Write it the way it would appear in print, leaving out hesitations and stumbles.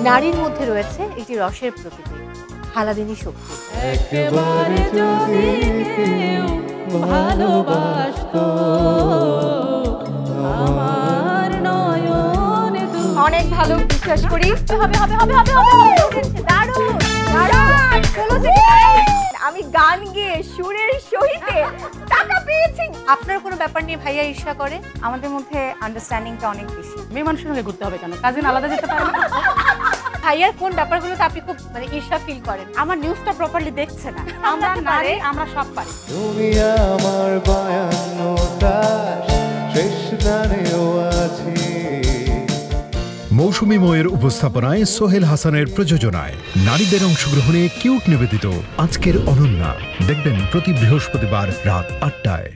নারীর মধ্যে রয়েছে একটি রসের প্রকৃতি, হালাদিনী শক্তি। একেবারে যদি কেউ ভালোবাসতো আমার নয়ন দুটি। অনেক ভালো, বিশ্বাস করি হবে হবে হবে হবে হবে হবে। দারুণ দারুণ, 16 সেকেন্ড। আমি গান গেয়ে সুরের সহিতে টাকা পেয়েছি। আপনার কোনো ব্যাপার নিয়ে ভাইয়া ঈর্ষা করে? আমাদের মধ্যে আন্ডারস্ট্যান্ডিংটা অনেক বেশি। মেয়ে মানুষের সঙ্গে ঘুরতে হবে কেন, কাজিন আলাদা যেতে পারে না? ভাইয়ার কোন ব্যাপারগুলোতে আপনি খুব ঈর্ষা ফিল করেন? আমার নিউজটা প্রপারলি দেখছে না। আমরা নারী, আমরা সব পারি। তুমি আমার বায়ান্নটা শেষ দানেও আছি। মৌসুমী ময়ের উপস্থাপনায় সোহেল হাসানের প্রযোজনায় নারীদের অংশগ্রহণে কিউট নিবেদিত আজকের অনন্যা দেখবেন প্রতি বৃহস্পতিবার রাত ৮টায়।